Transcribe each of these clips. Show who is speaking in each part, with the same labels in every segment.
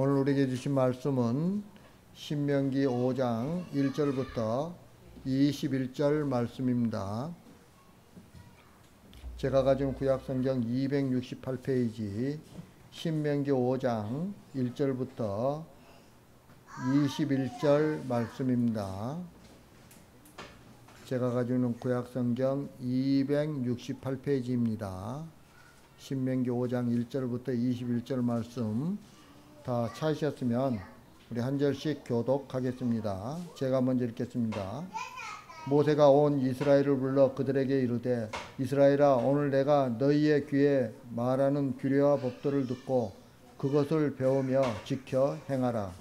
Speaker 1: 오늘 우리에게 주신 말씀은 신명기 5장 1절부터 21절 말씀입니다. 제가 가진 구약성경 268페이지 신명기 5장 1절부터 21절 말씀입니다. 제가 가지고 구약성경 268페이지입니다. 신명기 5장 1절부터 21절 말씀 다 찾으셨으면 우리 한 절씩 교독하겠습니다. 제가 먼저 읽겠습니다. 모세가 온 이스라엘을 불러 그들에게 이르되 이스라엘아, 오늘 내가 너희의 귀에 말하는 규례와 법도를 듣고 그것을 배우며 지켜 행하라.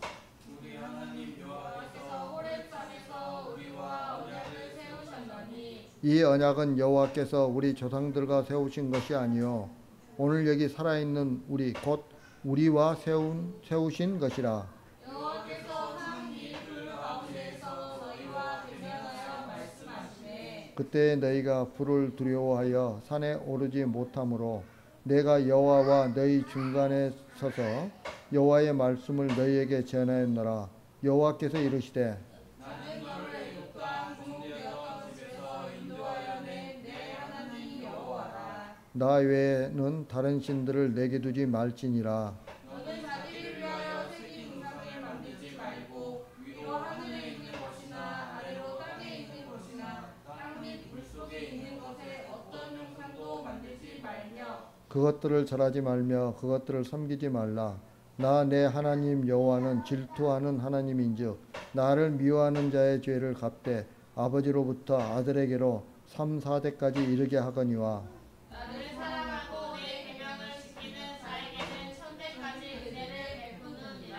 Speaker 2: 우리 하나님 여호와께서 호렙산에서 우리와 언약을 세우셨나니
Speaker 1: 이 언약은 여호와께서 우리 조상들과 세우신 것이 아니요 오늘 여기 살아있는 우리 곧 우리와 세우신 것이라.
Speaker 2: 여호와께서 상이 불 가운데서 너희와 대면하여 말씀하시되
Speaker 1: 그때 너희가 불을 두려워하여 산에 오르지 못하므로 내가 여호와와 너희 중간에 서서 여호와의 말씀을 너희에게 전하였노라. 여호와께서 이르시되
Speaker 2: 나는 너를 애굽과 종되었던 집에서 인도하여 낸 내 하나님 여호와라.
Speaker 1: 나 외에는 다른 신들을 내게 두지 말지니라.
Speaker 2: 너는 자기를 위하여 새긴 우상을 만들지 말고 위로 하늘에 있는 것이나 아래로 땅에 있는 것이나 땅 및 물속에 있는 것에 어떤 형상도 만들지 말며
Speaker 1: 그것들을 절하지 말며 그것들을 섬기지 말라. 나 내 하나님 여호와는 질투하는 하나님인즉 나를 미워하는 자의 죄를 갚되 아버지로부터 아들에게로 3, 4대까지 이르게 하거니와
Speaker 2: 나를 사랑하고 내 계명을 지키는 자에게는 천대까지 은혜를 베푸느니라.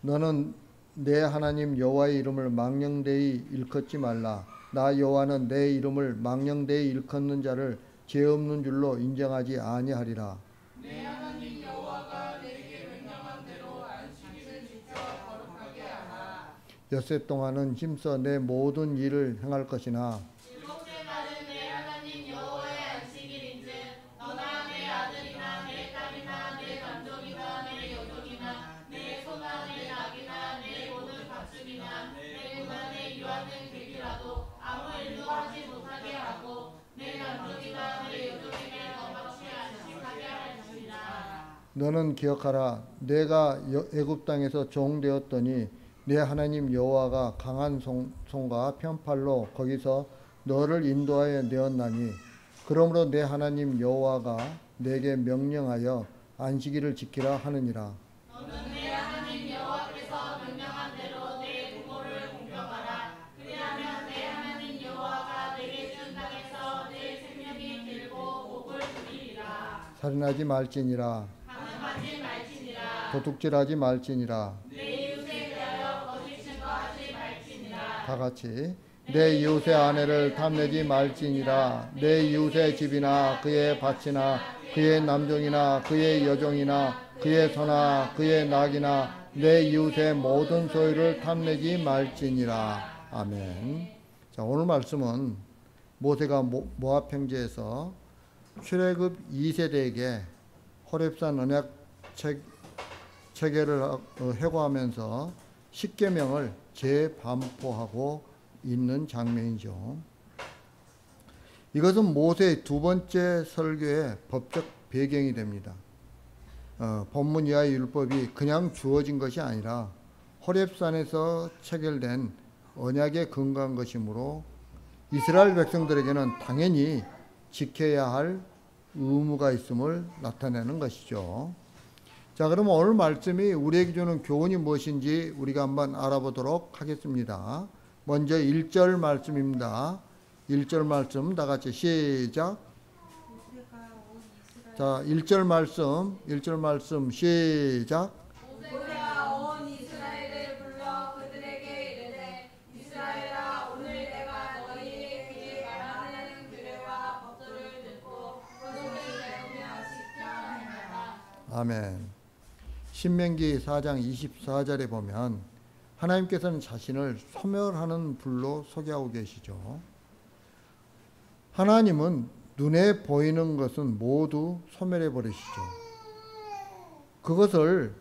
Speaker 1: 너는 내 하나님 여호와의 이름을 망령되이 일컫지 말라. 나 여호와는 내 이름을 망령되이 일컫는 자를 죄 없는 줄로 인정하지 아니하리라.
Speaker 2: 내 하나님 여호와가 내게 명령한 대로 안식일을 지켜 거룩하게 하라.
Speaker 1: 엿새 동안은 힘써 내 모든 일을 행할 것이나
Speaker 2: 일곱째 날은 내 하나님 여호와의 안식일인즉 너나 내 아들이나 내 딸이나 내 남종이나 내 여종이나 내 소나 내 낙이나 내 모든 가축이나 내 고난에 유하는 객이라도 아무 일도 하지 못하게 하고 내 남종이나 내 여종에게 너같이 안식하게 할지니라.
Speaker 1: 너는 기억하라. 내가 애굽 땅에서 종되었더니 내 하나님 여호와가 강한 손과 편팔로 거기서 너를 인도하여 내었나니 그러므로 내 하나님 여호와가 내게 명령하여 안식일을 지키라 하느니라.
Speaker 2: 너는 내 하나님 여호와께서 명령한 대로 내 부모를 공경하라. 그리하면 내 하나님 여호와가 내게 준 땅에서 내 생명이 길고 복을 누리리라.
Speaker 1: 살인하지 말지니라.
Speaker 2: 간음하지 말지니라.
Speaker 1: 도둑질하지 말지니라.
Speaker 2: 내 이웃에 대하여 거짓 증거하지 말지니라.
Speaker 1: 다 같이 내 이웃의 아내를 탐내지 말지니라. 내 이웃의 집이나 그의 밭이나 그의 남종이나 그의 여종이나 그의 소나 그의 낙이나 내 이웃의 모든 소유를 탐내지 말지니라. 아멘. 자, 오늘 말씀은 모세가 모압 평지에서 출애굽 2세대에게 호렙산 언약 체계를 회고하면서 십계명을 재반포하고 있는 장면이죠. 이것은 모세의 두 번째 설교의 법적 배경이 됩니다. 본문 이하의 율법이 그냥 주어진 것이 아니라 호렙산에서 체결된 언약에 근거한 것이므로 이스라엘 백성들에게는 당연히 지켜야 할 의무가 있음을 나타내는 것이죠. 자, 그러면 오늘 말씀이 우리에게 주는 교훈이 무엇인지 우리가 한번 알아보도록 하겠습니다. 먼저 1절 말씀입니다. 1절 말씀 다 같이 시작. 자, 1절 말씀 시작.
Speaker 2: 모세가 온 이스라엘을 불러 그들에게 이르되 이스라엘아, 오늘 내가 너희의 귀에 말하는 규례와 법도를 듣고 그것을 배우며 지켜 행하라.
Speaker 1: 아멘. 신명기 4장 24절에 보면 하나님께서는 자신을 소멸하는 불로 소개하고 계시죠. 하나님은 눈에 보이는 것은 모두 소멸해 버리시죠. 그것을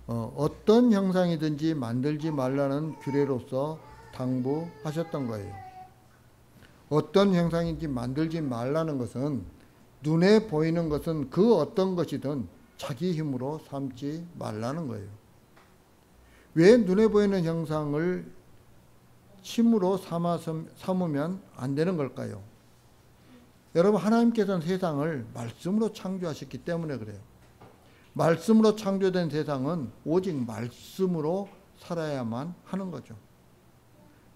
Speaker 1: 어떤 형상이든지 만들지 말라는 규례로서 당부하셨던 거예요. 어떤 형상인지 만들지 말라는 것은 눈에 보이는 것은 그 어떤 것이든 자기 힘으로 삼지 말라는 거예요. 왜 눈에 보이는 형상을 힘으로 삼으면 안 되는 걸까요? 여러분, 하나님께서는 세상을 말씀으로 창조하셨기 때문에 그래요. 말씀으로 창조된 세상은 오직 말씀으로 살아야만 하는 거죠.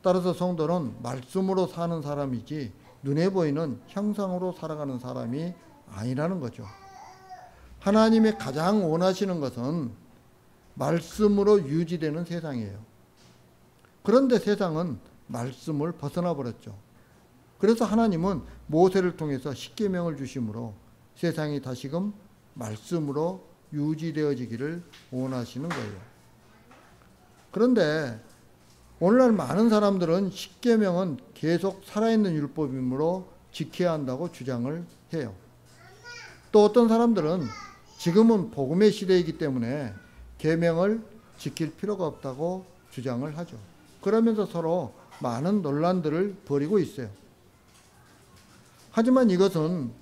Speaker 1: 따라서 성도는 말씀으로 사는 사람이지 눈에 보이는 형상으로 살아가는 사람이 아니라는 거죠. 하나님이 가장 원하시는 것은 말씀으로 유지되는 세상이에요. 그런데 세상은 말씀을 벗어나 버렸죠. 그래서 하나님은 모세를 통해서 십계명을 주심으로 세상이 다시금 말씀으로 유지되어지기를 원하시는 거예요. 그런데 오늘날 많은 사람들은 십계명은 계속 살아있는 율법이므로 지켜야 한다고 주장을 해요. 또 어떤 사람들은 지금은 복음의 시대이기 때문에 계명을 지킬 필요가 없다고 주장을 하죠. 그러면서 서로 많은 논란들을 벌이고 있어요. 하지만 이것은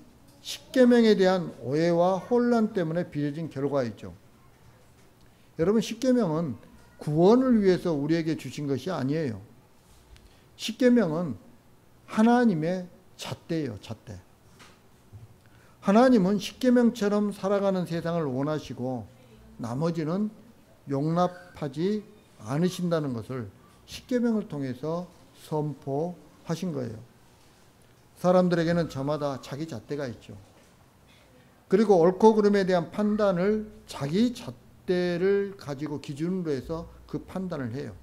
Speaker 1: 십계명에 대한 오해와 혼란 때문에 빚어진 결과이죠. 여러분, 십계명은 구원을 위해서 우리에게 주신 것이 아니에요. 십계명은 하나님의 잣대예요, 잣대. 하나님은 십계명처럼 살아가는 세상을 원하시고 나머지는 용납하지 않으신다는 것을 십계명을 통해서 선포하신 거예요. 사람들에게는 저마다 자기 잣대가 있죠. 그리고 옳고 그름에 대한 판단을 자기 잣대를 가지고 기준으로 해서 그 판단을 해요.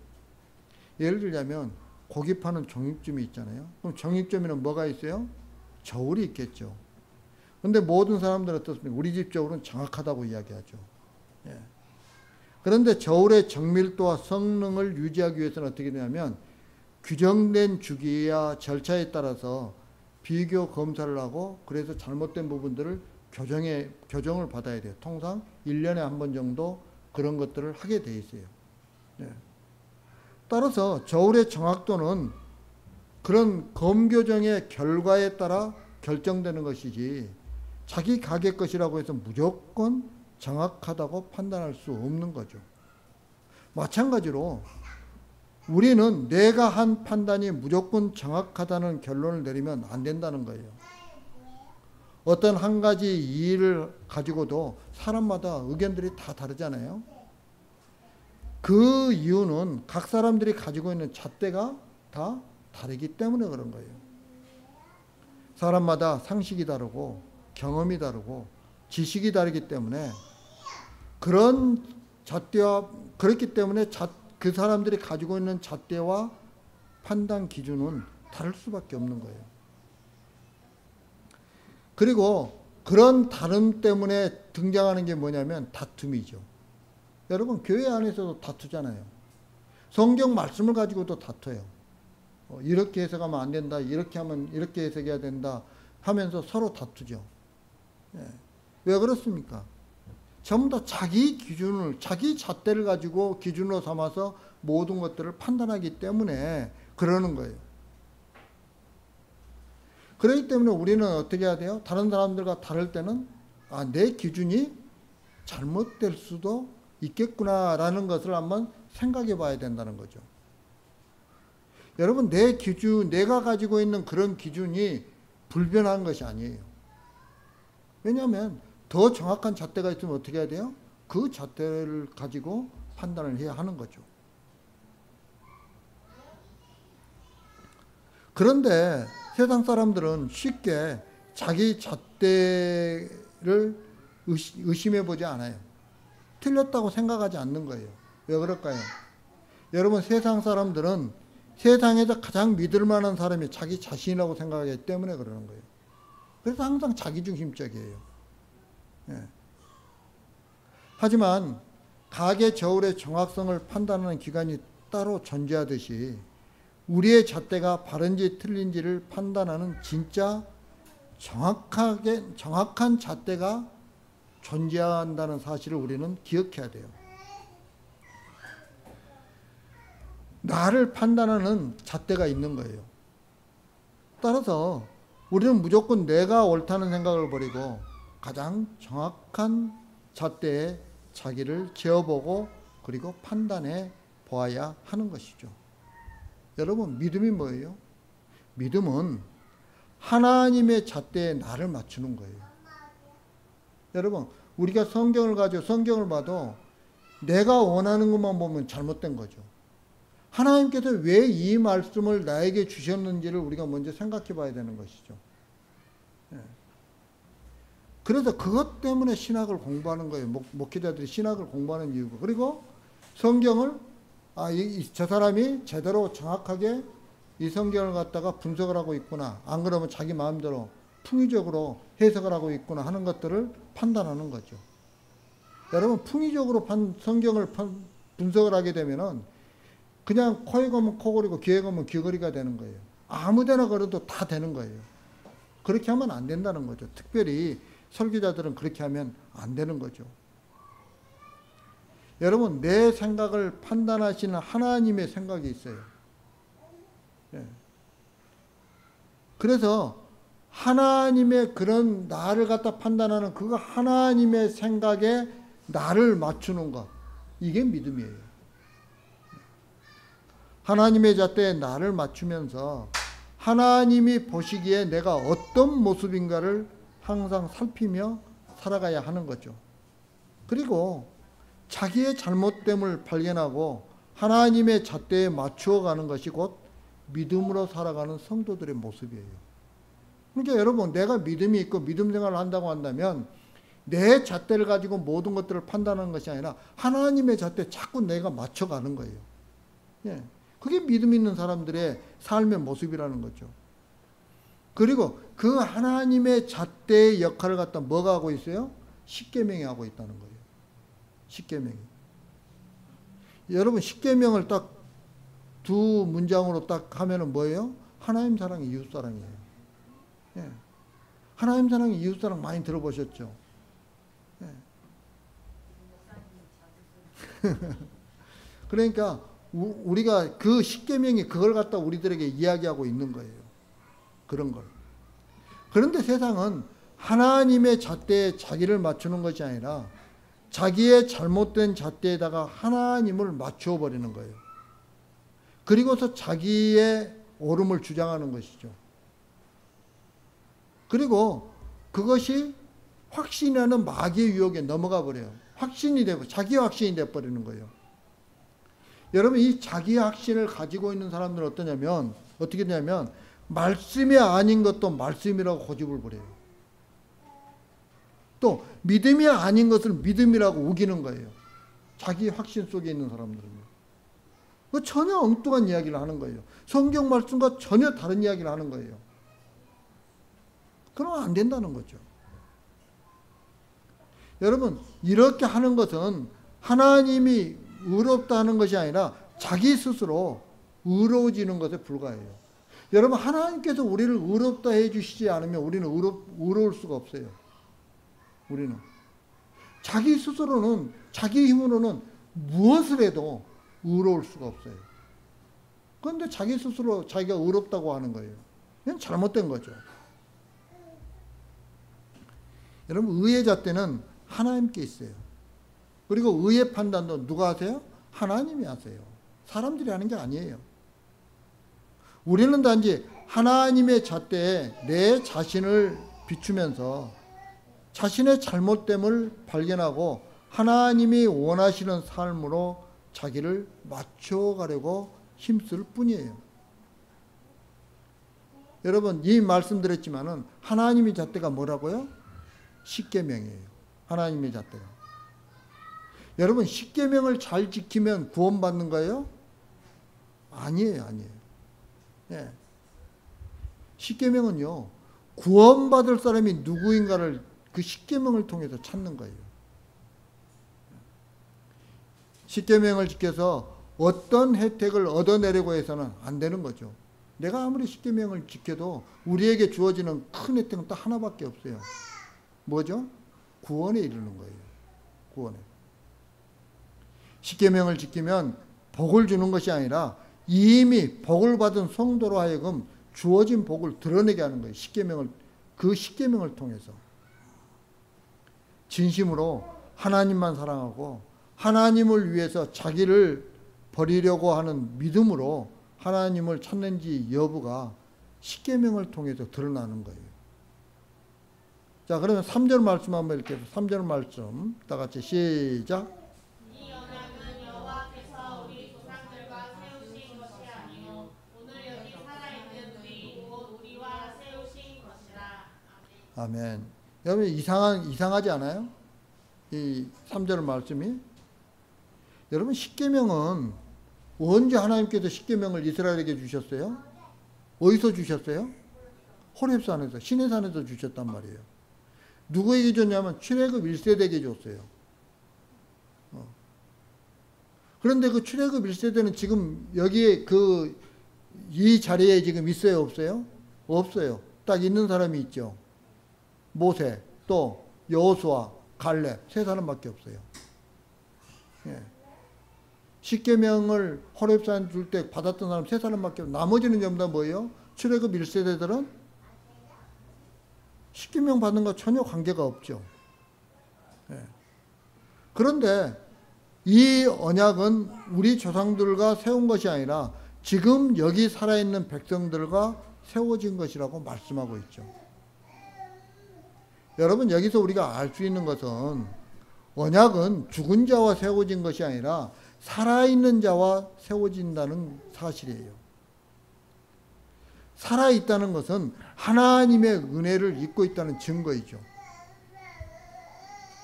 Speaker 1: 예를 들자면 고기 파는 정육점이 있잖아요. 그럼 정육점에는 뭐가 있어요? 저울이 있겠죠. 근데 모든 사람들은 어떻습니까? 우리 집 저울은 정확하다고 이야기하죠. 예. 그런데 저울의 정밀도와 성능을 유지하기 위해서는 어떻게 되냐면 규정된 주기와 절차에 따라서 비교 검사를 하고 그래서 잘못된 부분들을 교정을 받아야 돼요. 통상 1년에 한 번 정도 그런 것들을 하게 돼 있어요. 네. 따라서 저울의 정확도는 그런 검교정의 결과에 따라 결정되는 것이지 자기 가게 것이라고 해서 무조건 정확하다고 판단할 수 없는 거죠. 마찬가지로 우리는 내가 한 판단이 무조건 정확하다는 결론을 내리면 안 된다는 거예요. 어떤 한 가지 일을 가지고도 사람마다 의견들이 다 다르잖아요. 그 이유는 각 사람들이 가지고 있는 잣대가 다 다르기 때문에 그런 거예요. 사람마다 상식이 다르고 경험이 다르고 지식이 다르기 때문에 그런 잣대와 그렇기 때문에 그 사람들이 가지고 있는 잣대와 판단 기준은 다를 수밖에 없는 거예요. 그리고 그런 다름 때문에 등장하는 게 뭐냐면 다툼이죠. 여러분, 교회 안에서도 다투잖아요. 성경 말씀을 가지고도 다투어요. 이렇게 해석하면 안 된다, 이렇게 하면 이렇게 해석해야 된다 하면서 서로 다투죠. 예. 왜 그렇습니까? 전부 다 자기 기준을, 자기 잣대를 가지고 기준으로 삼아서 모든 것들을 판단하기 때문에 그러는 거예요. 그렇기 때문에 우리는 어떻게 해야 돼요? 다른 사람들과 다를 때는 내 기준이 잘못될 수도 있겠구나라는 것을 한번 생각해 봐야 된다는 거죠. 여러분, 내 기준, 내가 가지고 있는 그런 기준이 불변한 것이 아니에요. 왜냐하면 더 정확한 잣대가 있으면 어떻게 해야 돼요? 그 잣대를 가지고 판단을 해야 하는 거죠. 그런데 세상 사람들은 쉽게 자기 잣대를 의심해 보지 않아요. 틀렸다고 생각하지 않는 거예요. 왜 그럴까요? 여러분, 세상 사람들은 세상에서 가장 믿을 만한 사람이 자기 자신이라고 생각하기 때문에 그러는 거예요. 그래서 항상 자기중심적이에요. 예. 하지만 가계 저울의 정확성을 판단하는 기관이 따로 존재하듯이 우리의 잣대가 바른지 틀린지를 판단하는 진짜 정확한 잣대가 존재한다는 사실을 우리는 기억해야 돼요. 나를 판단하는 잣대가 있는 거예요. 따라서 우리는 무조건 내가 옳다는 생각을 버리고 가장 정확한 잣대에 자기를 재어보고 그리고 판단해 보아야 하는 것이죠. 여러분, 믿음이 뭐예요? 믿음은 하나님의 잣대에 나를 맞추는 거예요. 여러분, 우리가 성경을 가지고 성경을 봐도 내가 원하는 것만 보면 잘못된 거죠. 하나님께서 왜 이 말씀을 나에게 주셨는지를 우리가 먼저 생각해 봐야 되는 것이죠. 그래서 그것 때문에 신학을 공부하는 거예요. 목회자들이 신학을 공부하는 이유가. 그리고 성경을 저 사람이 제대로 정확하게 이 성경을 갖다가 분석을 하고 있구나. 안 그러면 자기 마음대로 풍의적으로 해석을 하고 있구나 하는 것들을 판단하는 거죠. 여러분, 풍의적으로 성경을 분석을 하게 되면은 그냥 코에 걸면 코걸이고 귀에 걸면 귀걸이가 되는 거예요. 아무데나 걸어도 다 되는 거예요. 그렇게 하면 안 된다는 거죠. 특별히 설교자들은 그렇게 하면 안 되는 거죠. 여러분, 내 생각을 판단하시는 하나님의 생각이 있어요. 그래서 하나님의 그런 나를 갖다 판단하는 그거 하나님의 생각에 나를 맞추는 것, 이게 믿음이에요. 하나님의 잣대에 나를 맞추면서 하나님이 보시기에 내가 어떤 모습인가를 항상 살피며 살아가야 하는 거죠. 그리고 자기의 잘못됨을 발견하고 하나님의 잣대에 맞추어 가는 것이 곧 믿음으로 살아가는 성도들의 모습이에요. 그러니까 여러분, 내가 믿음이 있고 믿음 생활을 한다고 한다면 내 잣대를 가지고 모든 것들을 판단하는 것이 아니라 하나님의 잣대에 자꾸 내가 맞춰가는 거예요. 그게 믿음 있는 사람들의 삶의 모습이라는 거죠. 그리고 그 하나님의 잣대의 역할을 갖다 뭐가 하고 있어요? 십계명이 하고 있다는 거예요. 십계명이. 여러분, 십계명을 딱 두 문장으로 딱 하면은 뭐예요? 하나님 사랑, 이웃 사랑이에요. 하나님 사랑, 이웃 사랑 많이 들어보셨죠? 그러니까 우리가 그 십계명이 그걸 갖다 우리들에게 이야기하고 있는 거예요. 그런 걸. 그런데 세상은 하나님의 잣대에 자기를 맞추는 것이 아니라 자기의 잘못된 잣대에다가 하나님을 맞추어 버리는 거예요. 그리고서 자기의 옳음을 주장하는 것이죠. 그리고 그것이 확신이라는 마귀의 유혹에 넘어가 버려요. 확신이 되고 자기 확신이 돼 버리는 거예요. 여러분, 이 자기 확신을 가지고 있는 사람들은 어떠냐면 어떻게 되냐면 말씀이 아닌 것도 말씀이라고 고집을 부려요. 또 믿음이 아닌 것을 믿음이라고 우기는 거예요. 자기 확신 속에 있는 사람들은요. 전혀 엉뚱한 이야기를 하는 거예요. 성경 말씀과 전혀 다른 이야기를 하는 거예요. 그러면 안 된다는 거죠. 여러분, 이렇게 하는 것은 하나님이 의롭다 하는 것이 아니라 자기 스스로 의로워지는 것에 불과해요. 여러분, 하나님께서 우리를 의롭다 해주시지 않으면 우리는 의로울 수가 없어요. 우리는 자기 스스로는, 자기 힘으로는 무엇을 해도 의로울 수가 없어요. 그런데 자기 스스로 자기가 의롭다고 하는 거예요. 이건 잘못된 거죠. 여러분, 의의 잣대는 하나님께 있어요. 그리고 의의 판단도 누가 하세요? 하나님이 하세요. 사람들이 하는 게 아니에요. 우리는 단지 하나님의 잣대에 내 자신을 비추면서 자신의 잘못됨을 발견하고 하나님이 원하시는 삶으로 자기를 맞춰가려고 힘쓸 뿐이에요. 여러분, 이 말씀 드렸지만은 하나님의 잣대가 뭐라고요? 십계명이에요. 하나님의 잣대가. 여러분, 십계명을 잘 지키면 구원받는 거예요? 아니에요, 아니에요. 예. 십계명은요, 구원받을 사람이 누구인가를 그 십계명을 통해서 찾는 거예요. 십계명을 지켜서 어떤 혜택을 얻어내려고 해서는 안 되는 거죠. 내가 아무리 십계명을 지켜도 우리에게 주어지는 큰 혜택은 딱 하나밖에 없어요. 뭐죠? 구원에 이르는 거예요. 구원에. 십계명을 지키면 복을 주는 것이 아니라 이미 복을 받은 성도로 하여금 주어진 복을 드러내게 하는 거예요. 그 십계명을 통해서 진심으로 하나님만 사랑하고 하나님을 위해서 자기를 버리려고 하는 믿음으로 하나님을 찾는지 여부가 십계명을 통해서 드러나는 거예요. 자, 그러면 3절 말씀 한번 읽게요. 3절 말씀 다 같이 시작.
Speaker 2: 이 언약은 여호와께서 우리 조상들과 세우신 것이 아니요 오늘 여기 살아있는 우리 곧 우리와 세우신 것이라.
Speaker 1: 아멘. 여러분 이상하지 않아요? 이 3절 말씀이. 여러분 십계명은 언제 하나님께서 십계명을 이스라엘에게 주셨어요? 어디서 주셨어요? 호렙산에서, 시내산에서 주셨단 말이에요. 누구에게 줬냐면 출애굽 1세대에게 줬어요. 그런데 그 출애굽 1세대는 지금 여기에 이 자리에 지금 있어요, 없어요? 없어요. 딱 있는 사람이 있죠. 모세, 또 여호수아, 갈렙 세 사람밖에 없어요. 예. 십계명을 호렙산 줄 때 받았던 사람 세 사람밖에 없어요. 나머지는 전부 다 뭐예요? 출애굽 1세대들은 십계명 받는 거 전혀 관계가 없죠. 예. 그런데 이 언약은 우리 조상들과 세운 것이 아니라 지금 여기 살아있는 백성들과 세워진 것이라고 말씀하고 있죠. 여러분, 여기서 우리가 알 수 있는 것은 언약은 죽은 자와 세워진 것이 아니라 살아있는 자와 세워진다는 사실이에요. 살아있다는 것은 하나님의 은혜를 입고 있다는 증거이죠.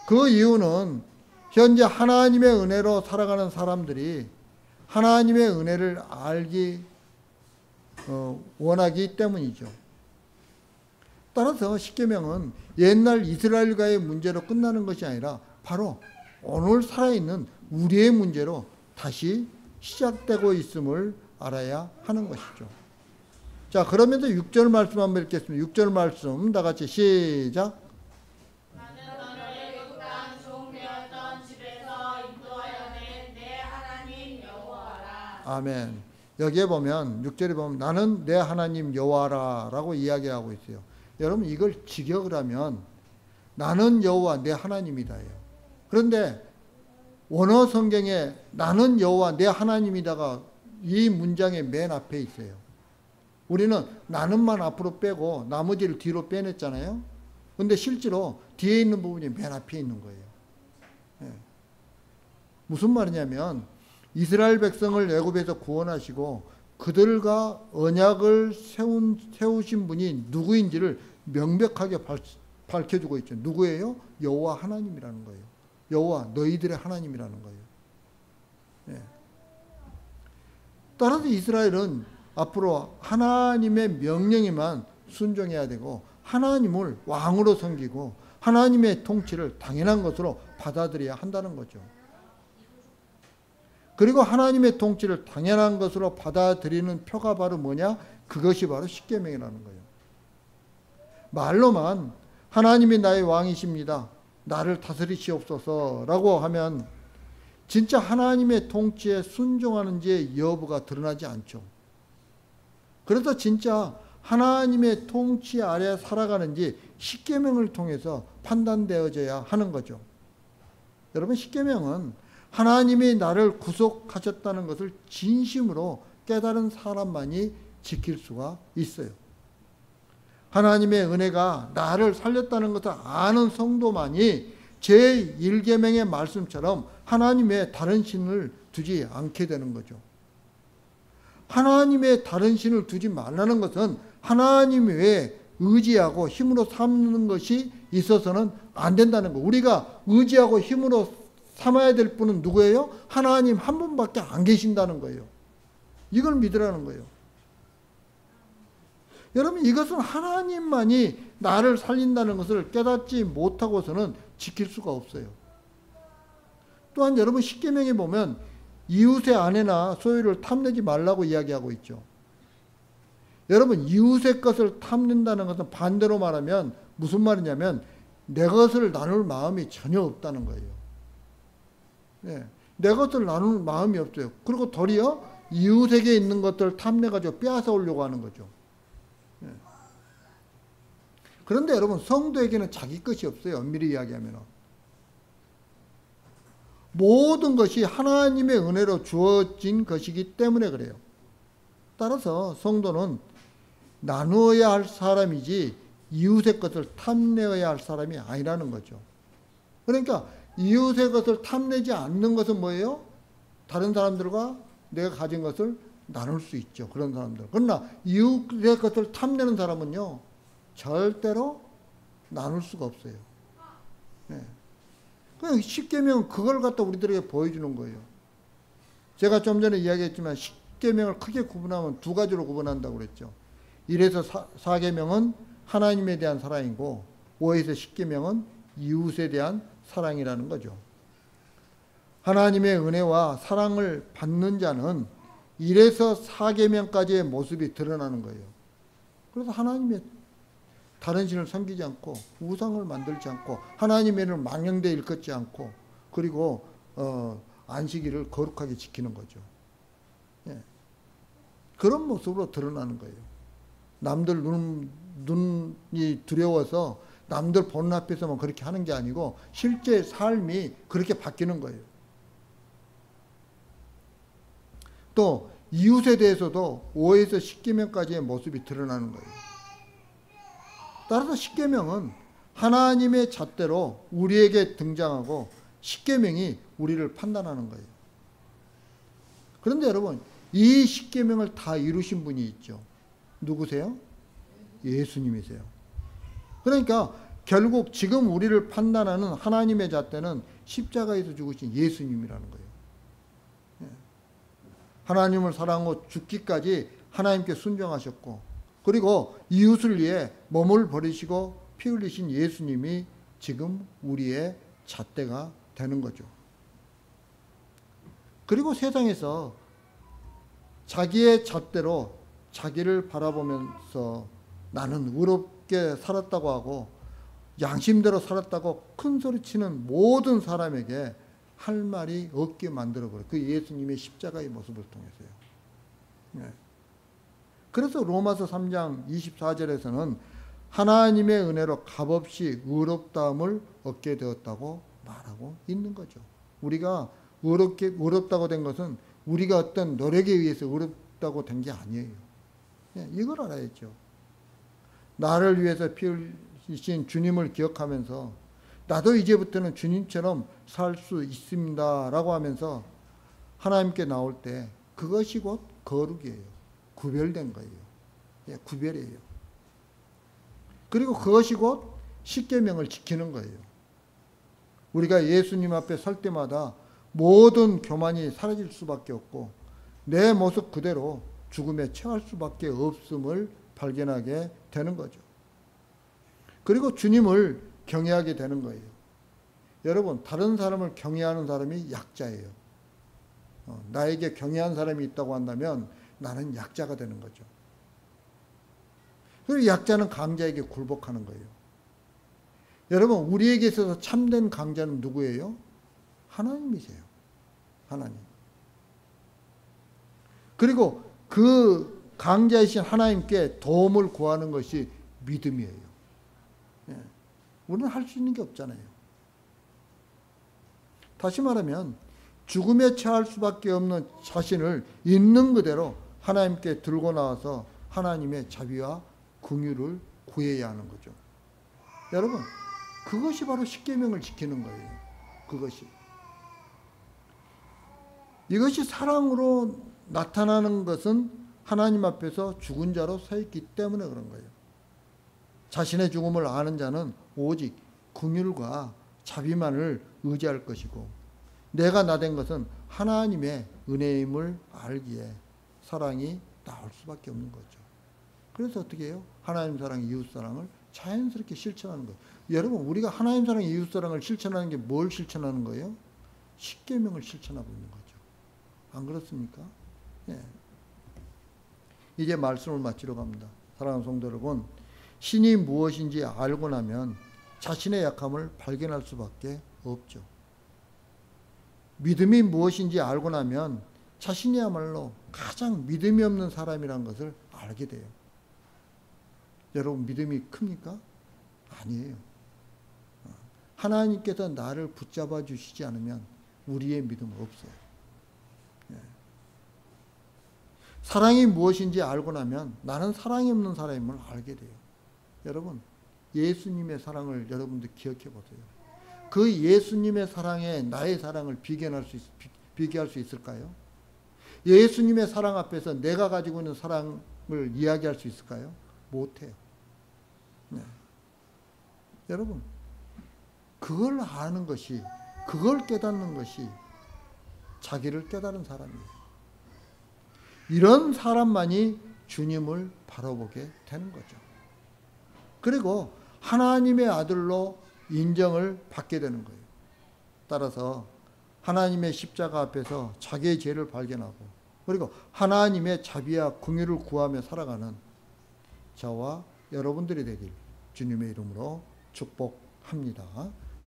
Speaker 1: 그 이유는 현재 하나님의 은혜로 살아가는 사람들이 하나님의 은혜를 알기 원하기 때문이죠. 따라서 십계명은 옛날 이스라엘과의 문제로 끝나는 것이 아니라 바로 오늘 살아있는 우리의 문제로 다시 시작되고 있음을 알아야 하는 것이죠. 자, 그러면서 6절 말씀 한번 읽겠습니다. 6절 말씀 다 같이 시작.
Speaker 2: 나는 너를 애굽 땅 종되었던 집에서 인도하여 낸 내 하나님 여호와라.
Speaker 1: 아멘. 여기에 보면 6절에 보면 나는 내 하나님 여호와라 라고 이야기하고 있어요. 여러분, 이걸 직역을 하면 나는 여호와 내 하나님이다예요. 그런데 원어 성경에 나는 여호와 내 하나님이다가 이 문장의 맨 앞에 있어요. 우리는 나는만 앞으로 빼고 나머지를 뒤로 빼냈잖아요. 근데 실제로 뒤에 있는 부분이 맨 앞에 있는 거예요. 예. 무슨 말이냐면 이스라엘 백성을 애굽에서 구원하시고 그들과 언약을 세우신 분이 누구인지를 명백하게 밝혀주고 있죠. 누구예요? 여호와 하나님이라는 거예요. 여호와 너희들의 하나님이라는 거예요. 예. 따라서 이스라엘은 앞으로 하나님의 명령에만 순종해야 되고 하나님을 왕으로 섬기고 하나님의 통치를 당연한 것으로 받아들여야 한다는 거죠. 그리고 하나님의 통치를 당연한 것으로 받아들이는 표가 바로 뭐냐? 그것이 바로 십계명이라는 거예요. 말로만 하나님이 나의 왕이십니다. 나를 다스리시옵소서라고 하면 진짜 하나님의 통치에 순종하는지의 여부가 드러나지 않죠. 그래서 진짜 하나님의 통치 아래 살아가는지 십계명을 통해서 판단되어져야 하는 거죠. 여러분, 십계명은 하나님이 나를 구속하셨다는 것을 진심으로 깨달은 사람만이 지킬 수가 있어요. 하나님의 은혜가 나를 살렸다는 것을 아는 성도만이 제1계명의 말씀처럼 하나님의 다른 신을 두지 않게 되는 거죠. 하나님의 다른 신을 두지 말라는 것은 하나님 외에 의지하고 힘으로 삼는 것이 있어서는 안 된다는 거. 우리가 의지하고 힘으로 삼아야 될 분은 누구예요? 하나님 한 분밖에 안 계신다는 거예요. 이걸 믿으라는 거예요. 여러분, 이것은 하나님만이 나를 살린다는 것을 깨닫지 못하고서는 지킬 수가 없어요. 또한 여러분, 십계명에 보면 이웃의 아내나 소유를 탐내지 말라고 이야기하고 있죠. 여러분, 이웃의 것을 탐낸다는 것은 반대로 말하면 무슨 말이냐면 내 것을 나눌 마음이 전혀 없다는 거예요. 네, 내 것을 나눌 마음이 없어요. 그리고 도리어 이웃에게 있는 것들을 탐내가지고 빼앗아 오려고 하는 거죠. 그런데 여러분, 성도에게는 자기 것이 없어요. 엄밀히 이야기하면. 모든 것이 하나님의 은혜로 주어진 것이기 때문에 그래요. 따라서 성도는 나누어야 할 사람이지 이웃의 것을 탐내어야 할 사람이 아니라는 거죠. 그러니까 이웃의 것을 탐내지 않는 것은 뭐예요? 다른 사람들과 내가 가진 것을 나눌 수 있죠. 그런 사람들. 그러나 이웃의 것을 탐내는 사람은요, 절대로 나눌 수가 없어요. 네. 그냥 십계명은 그걸 갖다 우리들에게 보여주는 거예요. 제가 좀 전에 이야기했지만 십계명을 크게 구분하면 두 가지로 구분한다고 그랬죠. 1에서 4계명은 하나님에 대한 사랑이고 5에서 10계명은 이웃에 대한 사랑이라는 거죠. 하나님의 은혜와 사랑을 받는 자는 1에서 4계명까지의 모습이 드러나는 거예요. 그래서 하나님의 다른 신을 섬기지 않고 우상을 만들지 않고 하나님의 이름을 망령되이 일컫지 않고 그리고 안식일을 거룩하게 지키는 거죠. 예. 그런 모습으로 드러나는 거예요. 남들 눈이 두려워서 남들 보는 앞에서만 그렇게 하는 게 아니고 실제 삶이 그렇게 바뀌는 거예요. 또 이웃에 대해서도 5에서 10계명까지의 모습이 드러나는 거예요. 따라서 10계명은 하나님의 잣대로 우리에게 등장하고 10계명이 우리를 판단하는 거예요. 그런데 여러분, 이 10계명을 다 이루신 분이 있죠. 누구세요? 예수님이세요. 그러니까 결국 지금 우리를 판단하는 하나님의 잣대는 십자가에서 죽으신 예수님이라는 거예요. 하나님을 사랑하고 죽기까지 하나님께 순종하셨고 그리고 이웃을 위해 몸을 버리시고 피 흘리신 예수님이 지금 우리의 잣대가 되는 거죠. 그리고 세상에서 자기의 잣대로 자기를 바라보면서 나는 의롭게 살았다고 하고 양심대로 살았다고 큰소리치는 모든 사람에게 할 말이 없게 만들어버려요. 그 예수님의 십자가의 모습을 통해서요. 네. 그래서 로마서 3장 24절에서는 하나님의 은혜로 값없이 의롭다함을 얻게 되었다고 말하고 있는 거죠. 우리가 의롭다고 된 것은 우리가 어떤 노력에 의해서 의롭다고 된 게 아니에요. 네, 이걸 알아야죠. 나를 위해서 피 흘리신 주님을 기억하면서 나도 이제부터는 주님처럼 살 수 있습니다 라고 하면서 하나님께 나올 때 그것이 곧 거룩이에요. 구별된 거예요. 예, 구별이에요. 그리고 그것이 곧 십계명을 지키는 거예요. 우리가 예수님 앞에 설 때마다 모든 교만이 사라질 수밖에 없고 내 모습 그대로 죽음에 처할 수밖에 없음을 발견하게 되는 거죠. 그리고 주님을 경외하게 되는 거예요. 여러분, 다른 사람을 경외하는 사람이 약자예요. 나에게 경외한 사람이 있다고 한다면 나는 약자가 되는 거죠. 그리고 약자는 강자에게 굴복하는 거예요. 여러분, 우리에게 있어서 참된 강자는 누구예요? 하나님이세요. 하나님. 그리고 그 강자이신 하나님께 도움을 구하는 것이 믿음이에요. 예. 우리는 할 수 있는 게 없잖아요. 다시 말하면 죽음에 처할 수밖에 없는 자신을 있는 그대로 하나님께 들고 나와서 하나님의 자비와 긍휼을 구해야 하는 거죠. 여러분, 그것이 바로 십계명을 지키는 거예요. 그것이. 이것이 사랑으로 나타나는 것은 하나님 앞에서 죽은 자로 서 있기 때문에 그런 거예요. 자신의 죽음을 아는 자는 오직 긍휼과 자비만을 의지할 것이고 내가 나된 것은 하나님의 은혜임을 알기에 사랑이 나올 수밖에 없는 거죠. 그래서 어떻게 해요? 하나님 사랑, 이웃 사랑을 자연스럽게 실천하는 거예요. 여러분, 우리가 하나님 사랑, 이웃 사랑을 실천하는 게 뭘 실천하는 거예요? 십계명을 실천하고 있는 거죠. 안 그렇습니까? 예. 이제 말씀을 마치러 갑니다. 사랑하는 성도 여러분, 신이 무엇인지 알고 나면 자신의 약함을 발견할 수밖에 없죠. 믿음이 무엇인지 알고 나면 자신이야말로 가장 믿음이 없는 사람이란 것을 알게 돼요. 여러분 믿음이 큽니까? 아니에요. 하나님께서 나를 붙잡아 주시지 않으면 우리의 믿음은 없어요. 사랑이 무엇인지 알고 나면 나는 사랑이 없는 사람임을 알게 돼요. 여러분 예수님의 사랑을 여러분들 기억해 보세요. 그 예수님의 사랑에 나의 사랑을 비교할 수 있을까요? 예수님의 사랑 앞에서 내가 가지고 있는 사랑을 이야기할 수 있을까요? 못해요. 네. 여러분 그걸 아는 것이, 그걸 깨닫는 것이 자기를 깨달은 사람이에요. 이런 사람만이 주님을 바라보게 되는 거죠. 그리고 하나님의 아들로 인정을 받게 되는 거예요. 따라서 하나님의 십자가 앞에서 자기의 죄를 발견하고 그리고 하나님의 자비와 긍휼을 구하며 살아가는 저와 여러분들이 되길 주님의 이름으로 축복합니다.